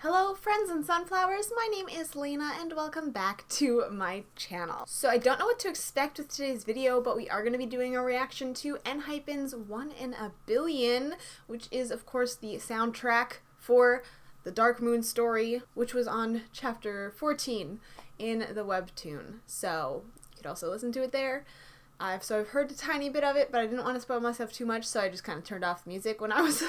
Hello friends and sunflowers, my name is Lena and welcome back to my channel. So I don't know what to expect with today's video, but we are going to be doing a reaction to Enhypen's 1 in a Billion, which is of course the soundtrack for the Dark Moon story, which was on chapter 14 in the webtoon. So you could also listen to it there. I've heard a tiny bit of it, but I didn't want to spoil myself too much, so I just kind of turned off the music when I was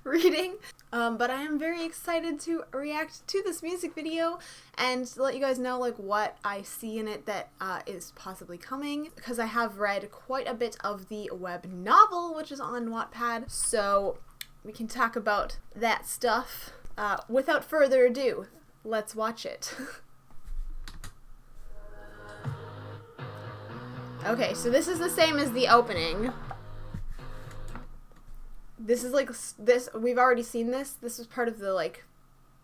reading. But I am very excited to react to this music video and to let you guys know like what I see in it that is possibly coming, because I have read quite a bit of the web novel, which is on Wattpad, so we can talk about that stuff. Without further ado, let's watch it. Okay, so this is the same as the opening. This is like, we've already seen this. This was part of the like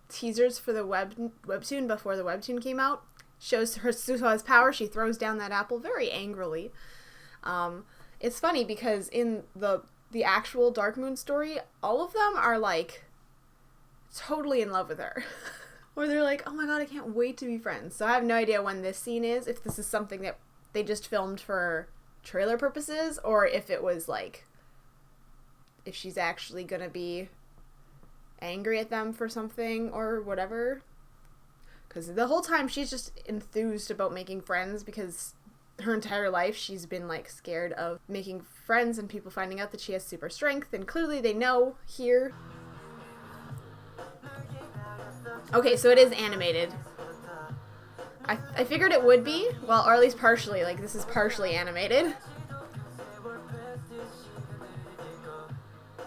teasers for the webtoon before the webtoon came out. Shows her Suha's power. She throws down that apple very angrily. It's funny because in the actual Dark Moon story, all of them are like totally in love with her. Or they're like, oh my god, I can't wait to be friends. So I have no idea when this scene is, if this is something that they just filmed for trailer purposes, or if it was like, if she's actually gonna be angry at them for something or whatever. Because the whole time she's just enthused about making friends, because her entire life she's been like scared of making friends and people finding out that she has super strength, and clearly they know here. Okay, so it is animated. I figured it would be, well, or at least partially, like this is partially animated.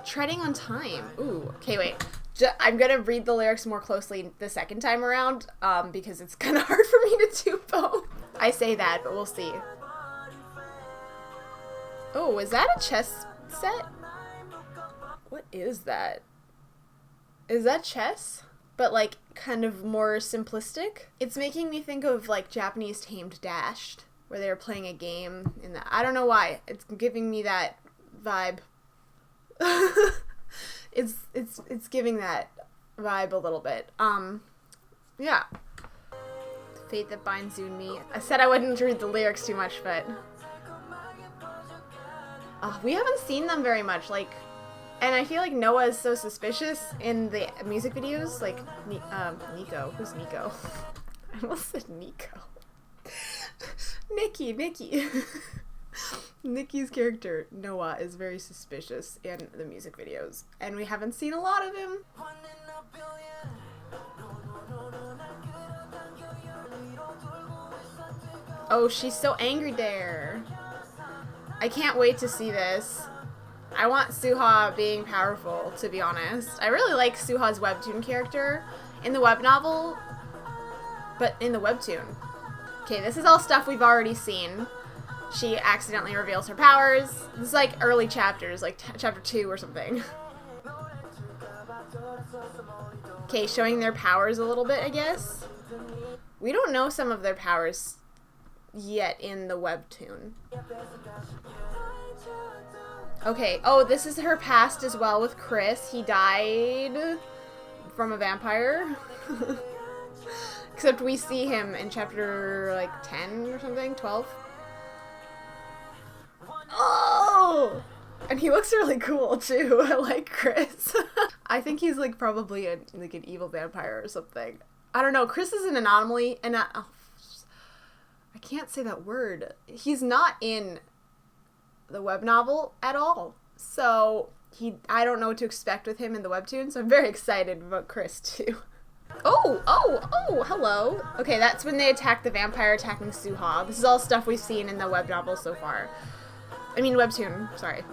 Treading on time. Ooh, okay, wait. I'm gonna read the lyrics more closely the second time around, because it's kind of hard for me to do both. I say that, but we'll see. Oh, is that a chess set? What is that? Is that chess? But like kind of more simplistic. It's making me think of like Japanese Tamed Dashed, where they were playing a game in the, I don't know why, it's giving me that vibe. it's giving that vibe a little bit. Yeah. Fate that binds you and me. I said I wouldn't read the lyrics too much, but we haven't seen them very much, like. And I feel like Noah is so suspicious in the music videos, like, Nico. Who's Nico? I almost said Nico. Nikki. Nikki's character, Noah, is very suspicious in the music videos, and we haven't seen a lot of him. Oh, she's so angry there. I can't wait to see this. I want Suha being powerful, to be honest. I really like Suha's webtoon character in the web novel, but in the webtoon. Okay, this is all stuff we've already seen. She accidentally reveals her powers. This is like early chapters, like chapter 2 or something. Okay, showing their powers a little bit, I guess. We don't know some of their powers yet in the webtoon. Okay, oh, this is her past as well with Chris. He died from a vampire. Except we see him in chapter, like, 10 or something? 12? Oh! And he looks really cool, too. I like Chris. I think he's, like, probably like an evil vampire or something. I don't know. Chris is an anomaly, and I can't say that word. He's not in the web novel at all, so I don't know what to expect with him in the webtoon, so I'm very excited about Chris too. Oh, hello. Okay, that's when they attack the vampire attacking Suha. This is all stuff we've seen in the web novel so far. I mean webtoon, sorry.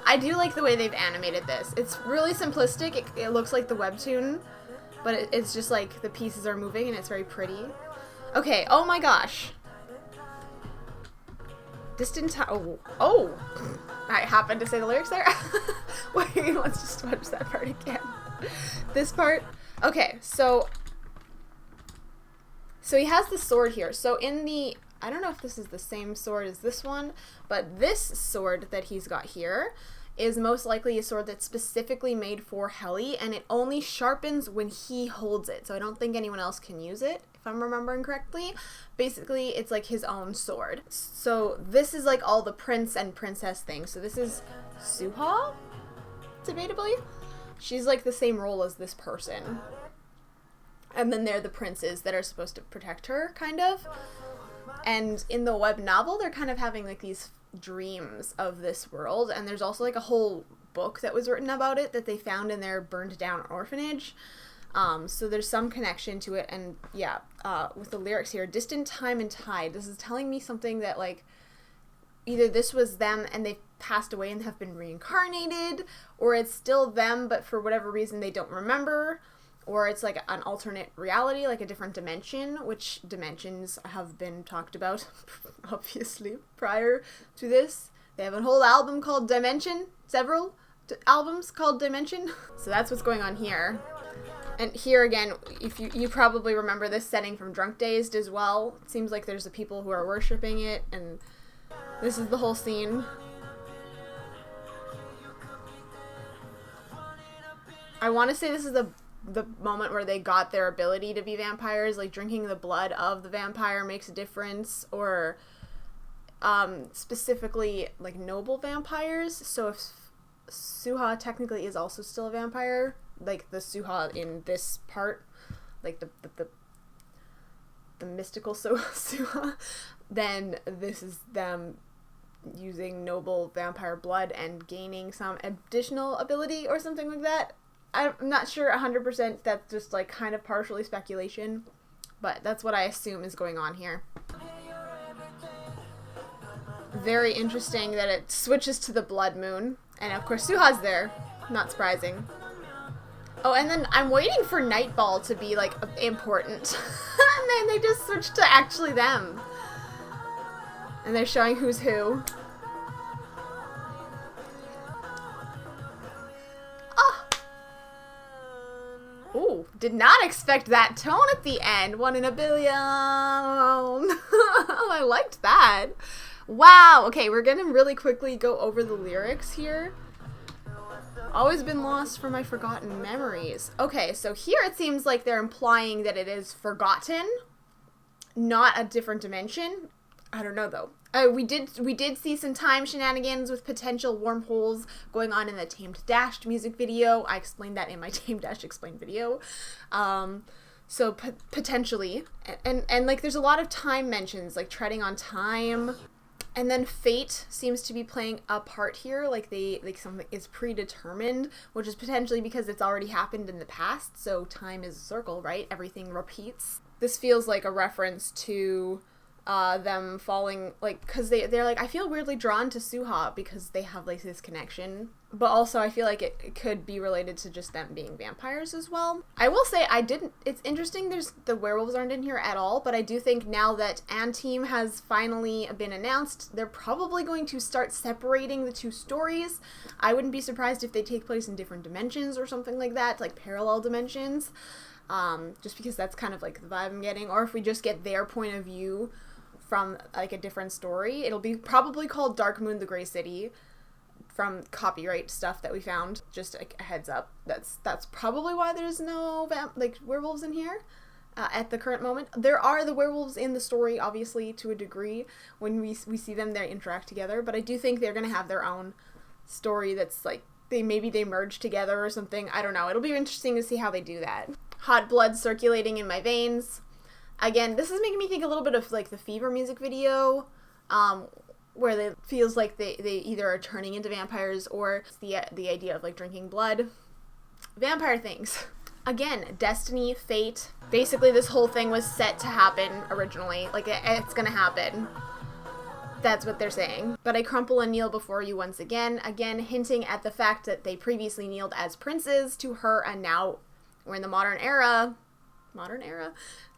I do like the way they've animated this. It's really simplistic. It looks like the webtoon, but it's just like the pieces are moving and it's very pretty. Okay, oh my gosh. Distant time. Oh, I happened to say the lyrics there. Wait, let's just watch that part again. This part. Okay, so he has the sword here. So in the, I don't know if this is the same sword as this one, but this sword that he's got here is most likely a sword that's specifically made for Helly, and it only sharpens when he holds it. So I don't think anyone else can use it, if I'm remembering correctly. Basically, it's like his own sword. So this is like all the prince and princess things. So this is Suha, debatably. She's like the same role as this person. And then they're the princes that are supposed to protect her, kind of. And in the web novel, they're kind of having like these dreams of this world, and there's also like a whole book that was written about it that they found in their burned down orphanage. So there's some connection to it, and yeah, with the lyrics here, distant time and tide, this is telling me something that like either this was them and they passed away and have been reincarnated, or it's still them but for whatever reason they don't remember, or it's like an alternate reality, like a different dimension, which dimensions have been talked about, obviously, prior to this. They have a whole album called Dimension, several albums called Dimension. So that's what's going on here. And here again, if you probably remember this setting from Drunk Dazed as well. It seems like there's the people who are worshipping it, and this is the whole scene. I want to say this is the moment where they got their ability to be vampires, like drinking the blood of the vampire makes a difference, or specifically like noble vampires. So if Suha technically is also still a vampire, like the Suha in this part, like the mystical Suha, then this is them using noble vampire blood and gaining some additional ability or something like that. I'm not sure 100%, that's just like kind of partially speculation, but that's what I assume is going on here. Very interesting that it switches to the blood moon, and of course Suha's there, not surprising. Oh, and then I'm waiting for Nightball to be like important, and then they just switch to actually them. And they're showing who's who. Ooh, did not expect that tone at the end. 1 in a billion. I liked that. Wow. Okay, we're gonna really quickly go over the lyrics here. Always been lost from my forgotten memories. Okay, so here it seems like they're implying that it is forgotten, not a different dimension. I don't know though. We did see some time shenanigans with potential wormholes going on in the Tamed Dashed music video. I explained that in my Tamed Dash Explained video. So potentially, and like there's a lot of time mentions, like treading on time, and then fate seems to be playing a part here. Like something is predetermined, which is potentially because it's already happened in the past. So time is a circle, right? Everything repeats. This feels like a reference to them falling, like, because they're like, I feel weirdly drawn to Suha because they have like this connection, but also I feel like it could be related to just them being vampires as well. I will say it's interesting the werewolves aren't in here at all, but I do think now that Anteam has finally been announced, they're probably going to start separating the two stories. I wouldn't be surprised if they take place in different dimensions or something like that, like parallel dimensions, just because that's kind of like the vibe I'm getting, or if we just get their point of view from like a different story. It'll be probably called Dark Moon the Grey City from copyright stuff that we found. Just a heads up. That's probably why there's no werewolves in here at the current moment. There are the werewolves in the story, obviously, to a degree. When we see them, they interact together, but I do think they're gonna have their own story that's like maybe they merge together or something. I don't know. It'll be interesting to see how they do that. Hot blood circulating in my veins. Again, this is making me think a little bit of like the Fever music video, where it feels like they either are turning into vampires or the idea of like drinking blood. Vampire things. Again, destiny, fate. Basically, this whole thing was set to happen originally. Like, it's gonna happen. That's what they're saying. But I crumple and kneel before you once again. Again, hinting at the fact that they previously kneeled as princes to her, and now we're in the modern era.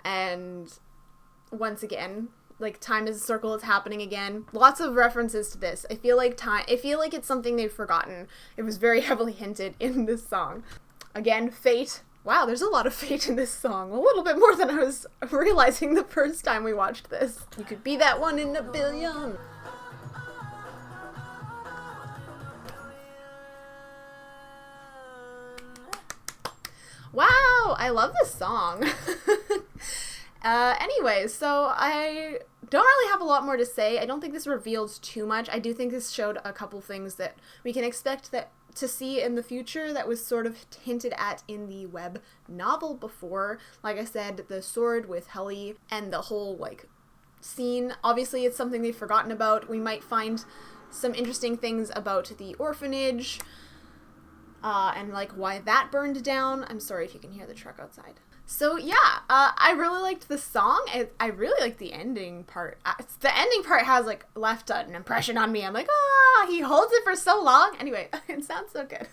And once again, like, time is a circle, it's happening again. Lots of references to this. I feel like it's something they've forgotten. It was very heavily hinted in this song. Again, fate. Wow, there's a lot of fate in this song. A little bit more than I was realizing the first time we watched this. You could be that 1 in a billion. Wow, I love this song. Anyway, so I don't really have a lot more to say. I don't think this reveals too much. I do think this showed a couple things that we can expect to see in the future that was sort of hinted at in the web novel before. Like I said, the sword with Helly and the whole, like, scene. Obviously, it's something they've forgotten about. We might find some interesting things about the orphanage, and, like, why that burned down. I'm sorry if you can hear the truck outside. So yeah, I really liked the song. I really liked the ending part. The ending part has, like, left an impression on me. I'm like, he holds it for so long. Anyway, it sounds so good.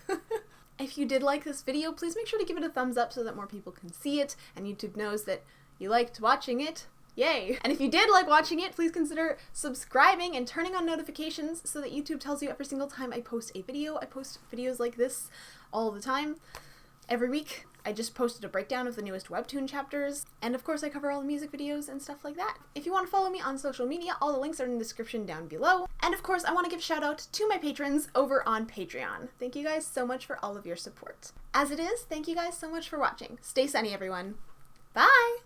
If you did like this video, please make sure to give it a thumbs up so that more people can see it and YouTube knows that you liked watching it. Yay! And if you did like watching it, please consider subscribing and turning on notifications so that YouTube tells you every single time I post a video. I post videos like this all the time, every week. I just posted a breakdown of the newest webtoon chapters, and of course I cover all the music videos and stuff like that. If you want to follow me on social media, all the links are in the description down below. And of course I want to give a shout out to my patrons over on Patreon. Thank you guys so much for all of your support. As it is, thank you guys so much for watching. Stay sunny, everyone. Bye!